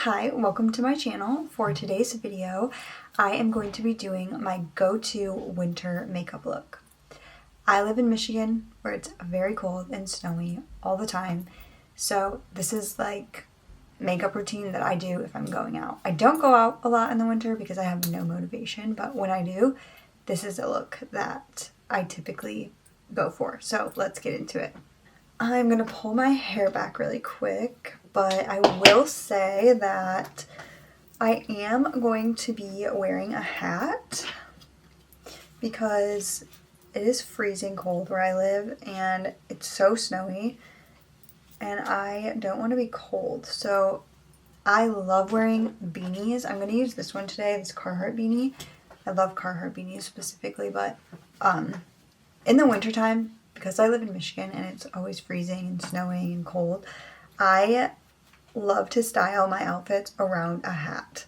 Hi, welcome to my channel. For today's video, I am going to be doing my go-to winter makeup look. I live in Michigan where it's very cold and snowy all the time, so this is like makeup routine that I do if I'm going out. I don't go out a lot in the winter because I have no motivation, but when I do, this is a look that I typically go for. So let's get into it. I'm gonna pull my hair back really quick, but I will say that I am going to be wearing a hat because it is freezing cold where I live and it's so snowy and I don't want to be cold. So I love wearing beanies. I'm going to use this one today, this Carhartt beanie. I love Carhartt beanies specifically, but in the wintertime, because I live in Michigan and it's always freezing and snowing and cold, I love to style my outfits around a hat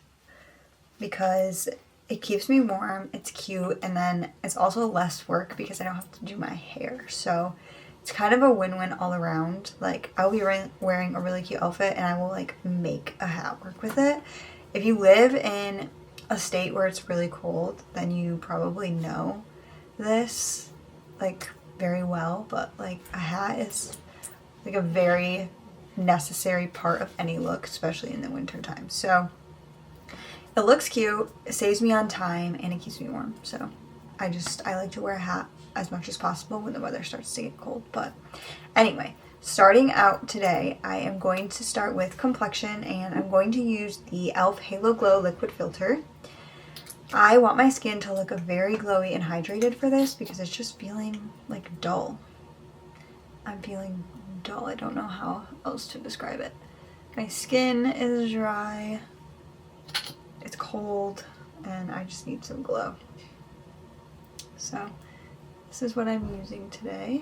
because it keeps me warm, it's cute, and then it's also less work because I don't have to do my hair. So it's kind of a win-win all around. Like, I'll be wearing a really cute outfit and I will like make a hat work with it. If you live in a state where it's really cold, then you probably know this like very well, but like a hat is like a very necessary part of any look, especially in the winter time. So it looks cute, it saves me on time, and it keeps me warm. So I like to wear a hat as much as possible when the weather starts to get cold. But anyway, starting out today, I am going to start with complexion, and I'm going to use the e.l.f. Halo Glow Liquid Filter. I want my skin to look very glowy and hydrated for this because it's just feeling like dull. I'm feeling dull. I don't know how else to describe it. My skin is dry, it's cold, and I just need some glow. So this is what I'm using today.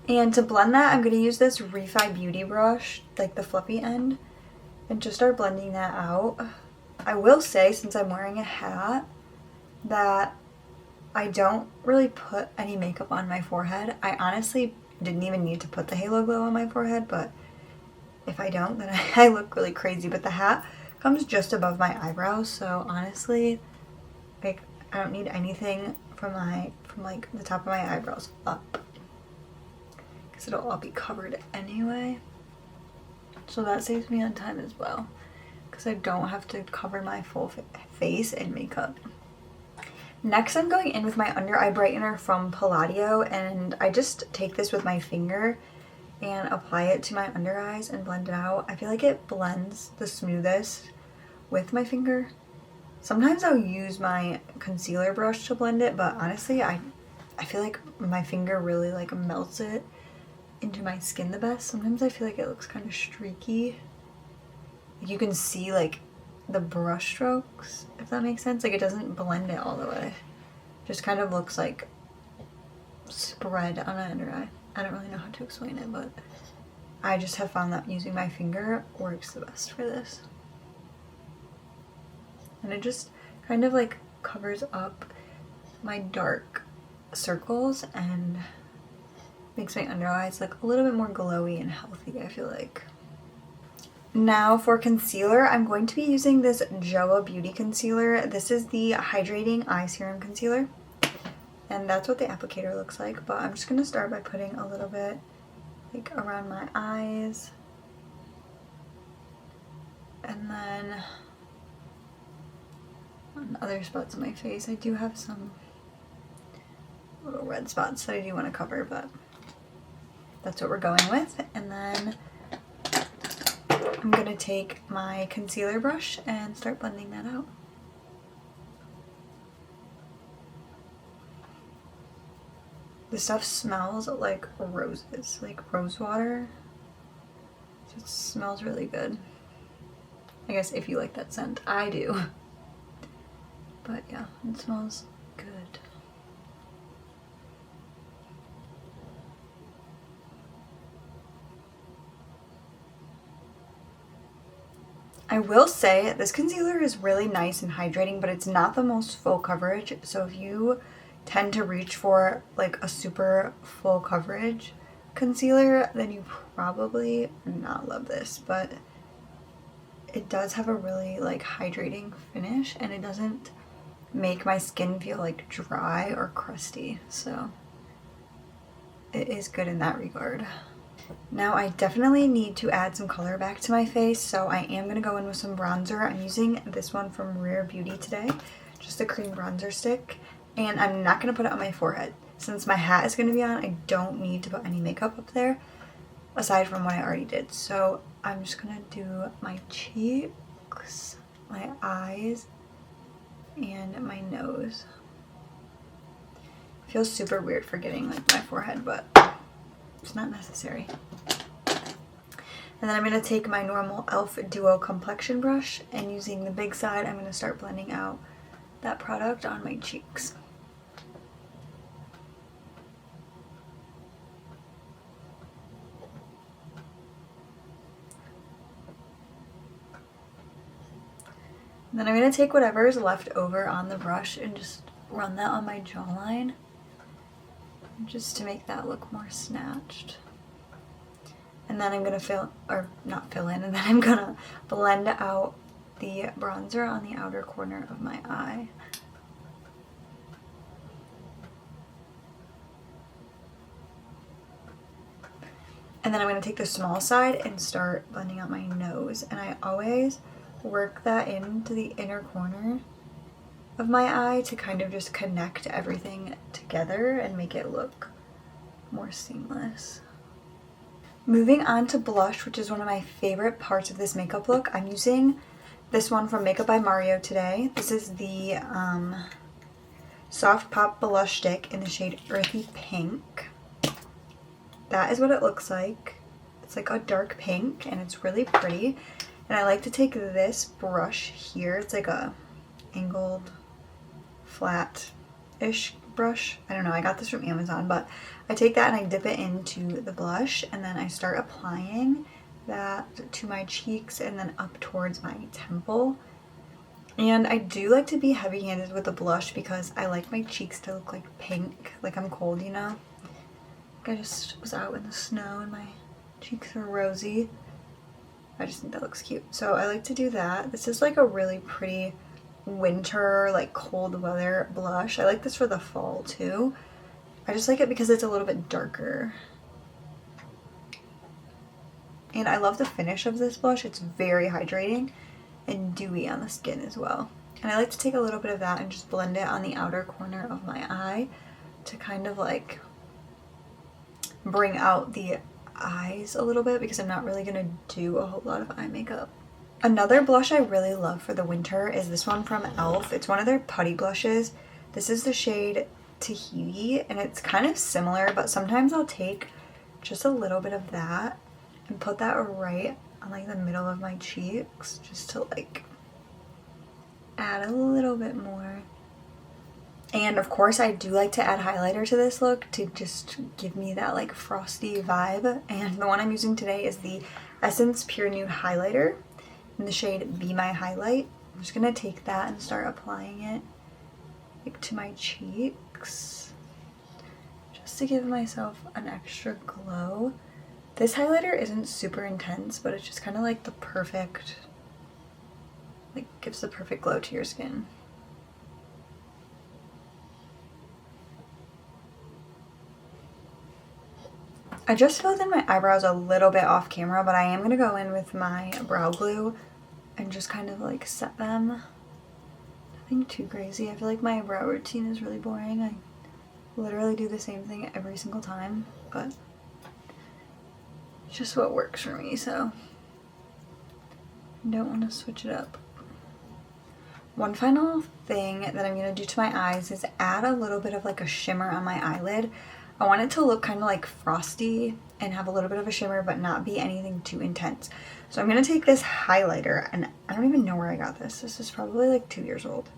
And to blend that, I'm going to use this Refi Beauty brush, like the fluffy end, and just start blending that out. I will say, since I'm wearing a hat, that I don't really put any makeup on my forehead. I honestly didn't even need to put the Halo Glow on my forehead, but if I don't, then I look really crazy. But the hat comes just above my eyebrows, so honestly, like, I don't need anything from like the top of my eyebrows up, because it'll all be covered anyway. So that saves me on time as well, because I don't have to cover my full face in makeup. Next, I'm going in with my under eye brightener from Palladio, and I just take this with my finger and apply it to my under eyes and blend it out. I feel like it blends the smoothest with my finger. Sometimes I'll use my concealer brush to blend it, but honestly, I feel like my finger really like melts it into my skin the best. Sometimes I feel like it looks kind of streaky. You can see like the brush strokes, if that makes sense. Like, it doesn't blend it all the way. It just kind of looks like spread on my under eye. I don't really know how to explain it, but I just have found that using my finger works the best for this. And it just kind of like covers up my dark circles and makes my under eyes look a little bit more glowy and healthy, I feel like. Now for concealer, I'm going to be using this JOAH Beauty Concealer. This is the Hydrating Eye Serum Concealer, and that's what the applicator looks like, but I'm just going to start by putting a little bit like around my eyes, and then on other spots on my face. I do have some little red spots that I do want to cover, but that's what we're going with. And then I'm going to take my concealer brush and start blending that out. This stuff smells like roses, like rose water. It smells really good. I guess if you like that scent, I do. But yeah, it smells good. I will say this concealer is really nice and hydrating, but it's not the most full coverage. So if you tend to reach for like a super full coverage concealer, then you probably not love this, but it does have a really like hydrating finish, and it doesn't make my skin feel like dry or crusty, so it is good in that regard. Now I definitely need to add some color back to my face, so I am going to go in with some bronzer. I'm using this one from Rare Beauty today, just a cream bronzer stick, and I'm not going to put it on my forehead. Since my hat is going to be on, I don't need to put any makeup up there, aside from what I already did. So I'm just going to do my cheeks, my eyes, and my nose. It feels super weird forgetting like my forehead, but it's not necessary. And then I'm going to take my normal e.l.f. Duo complexion brush, and using the big side, I'm going to start blending out that product on my cheeks. And then I'm going to take whatever is left over on the brush and just run that on my jawline, just to make that look more snatched. And then I'm going to and then I'm going to blend out the bronzer on the outer corner of my eye. And then I'm going to take the small side and start blending out my nose. And I always work that into the inner corner of my eye to kind of just connect everything together and make it look more seamless. Moving on to blush, which is one of my favorite parts of this makeup look. I'm using this one from Makeup by Mario today. This is the Soft Pop Blush Stick in the shade Earthy Pink. That is what it looks like. It's like a dark pink, and it's really pretty. And I like to take this brush here. It's like a angled, flat-ish brush. I don't know, I got this from Amazon, but I take that and I dip it into the blush, and then I start applying that to my cheeks and then up towards my temple. And I do like to be heavy-handed with the blush because I like my cheeks to look like pink, like I'm cold, you know? Like I just was out in the snow and my cheeks are rosy. I just think that looks cute. So I like to do that. This is like a really pretty winter, like cold weather blush. I like this for the fall too. I just like it because it's a little bit darker. And I love the finish of this blush. It's very hydrating and dewy on the skin as well. And I like to take a little bit of that and just blend it on the outer corner of my eye to kind of like bring out the eyes a little bit, because I'm not really gonna do a whole lot of eye makeup. Another blush I really love for the winter is this one from e.l.f. It's one of their putty blushes. This is the shade Tahiti, and it's kind of similar, but sometimes I'll take just a little bit of that and put that right on like the middle of my cheeks, just to like add a little bit more. And of course I do like to add highlighter to this look to just give me that like frosty vibe. And the one I'm using today is the Essence Pure Nude Highlighter in the shade Be My Highlight. I'm just gonna take that and start applying it like to my cheeks, just to give myself an extra glow. This highlighter isn't super intense, but it's just kind of like the perfect, like gives the perfect glow to your skin. I just filled in my eyebrows a little bit off camera, but I am going to go in with my brow glue and just kind of like set them. Nothing too crazy. I feel like my brow routine is really boring. I literally do the same thing every single time, but it's just what works for me, so I don't want to switch it up. One final thing that I'm going to do to my eyes is add a little bit of like a shimmer on my eyelid. I want it to look kind of like frosty and have a little bit of a shimmer, but not be anything too intense. So I'm going to take this highlighter, and I don't even know where I got this. This is probably like 2 years old.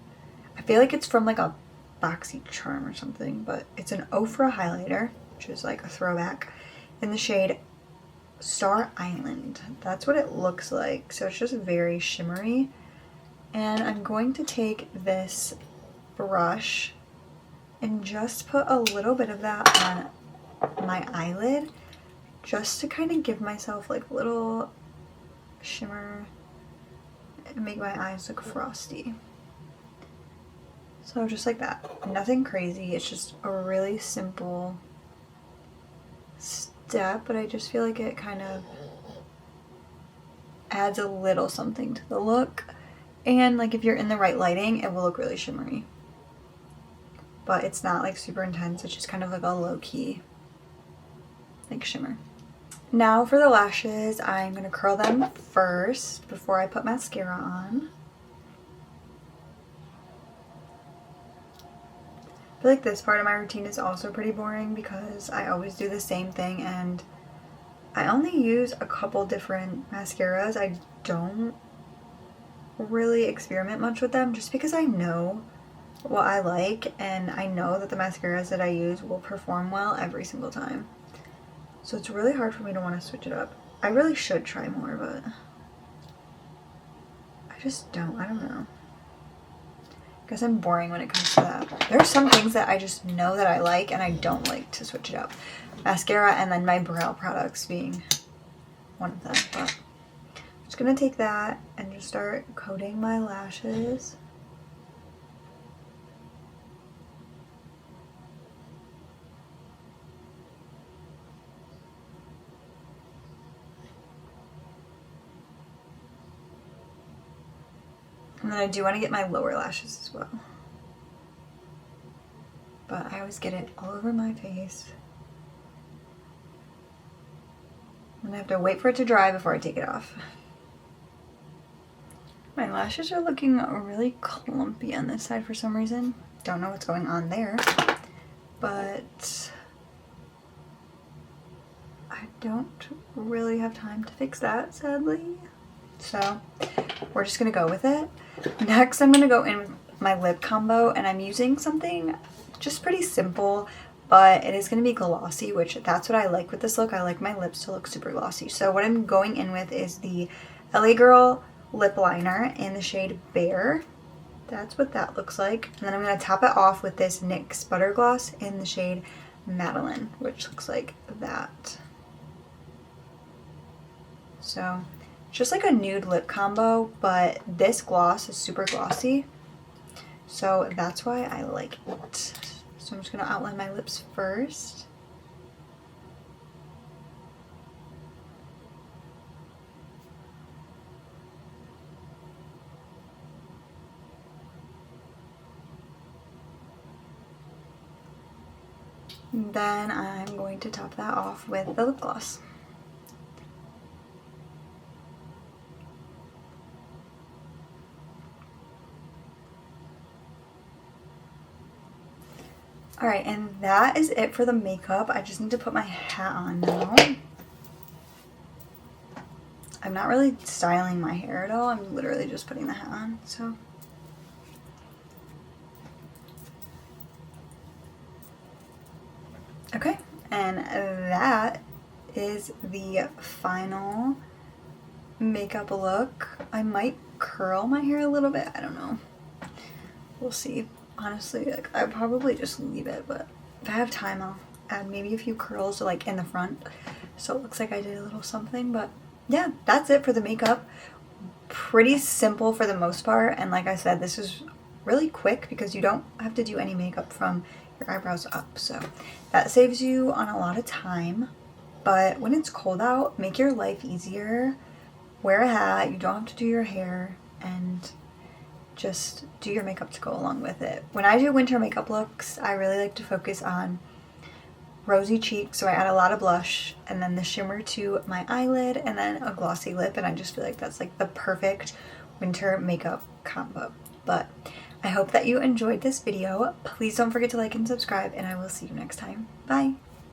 I feel like it's from like a BoxyCharm or something, but it's an Ofra highlighter, which is like a throwback, in the shade Star Island. That's what it looks like. So it's just very shimmery. And I'm going to take this brush and just put a little bit of that on my eyelid, just to kind of give myself like a little shimmer and make my eyes look frosty. So just like that. Nothing crazy. It's just a really simple step, but I just feel like it kind of adds a little something to the look. And like if you're in the right lighting, it will look really shimmery. But it's not like super intense. It's just kind of like a low-key like shimmer. Now for the lashes, I'm going to curl them first before I put mascara on. I feel like this part of my routine is also pretty boring because I always do the same thing and I only use a couple different mascaras. I don't really experiment much with them just because I know what I like and I know that the mascaras that I use will perform well every single time. So it's really hard for me to want to switch it up. I really should try more, but I just don't. I don't know. I guess I'm boring when it comes to that. There are some things that I just know that I like and I don't like to switch it up. Mascara and then my brow products being one of them. But I'm just going to take that and just start coating my lashes. And then I do want to get my lower lashes as well. But I always get it all over my face. And I have to wait for it to dry before I take it off. My lashes are looking really clumpy on this side for some reason. Don't know what's going on there. But I don't really have time to fix that, sadly. So we're just going to go with it. Next, I'm going to go in with my lip combo, and I'm using something just pretty simple, but it is going to be glossy, which that's what I like with this look. I like my lips to look super glossy. So what I'm going in with is the LA Girl lip liner in the shade Bare. That's what that looks like. And then I'm going to top it off with this NYX Butter Gloss in the shade Madeline, which looks like that. So just like a nude lip combo, but this gloss is super glossy. So that's why I like it. So I'm just going to outline my lips first. Then I'm going to top that off with the lip gloss. Alright, and that is it for the makeup. I just need to put my hat on now. I'm not really styling my hair at all. I'm literally just putting the hat on, so. Okay, and that is the final makeup look. I might curl my hair a little bit. I don't know. We'll see. Honestly, like, I'd probably just leave it, but if I have time, I'll add maybe a few curls like in the front, so it looks like I did a little something. But yeah, that's it for the makeup. Pretty simple for the most part, and like I said, this is really quick because you don't have to do any makeup from your eyebrows up, so that saves you on a lot of time. But when it's cold out, make your life easier. Wear a hat, you don't have to do your hair, and just do your makeup to go along with it. When I do winter makeup looks, I really like to focus on rosy cheeks, so I add a lot of blush and then the shimmer to my eyelid and then a glossy lip, and I just feel like that's like the perfect winter makeup combo. But I hope that you enjoyed this video. Please don't forget to like and subscribe, and I will see you next time. Bye!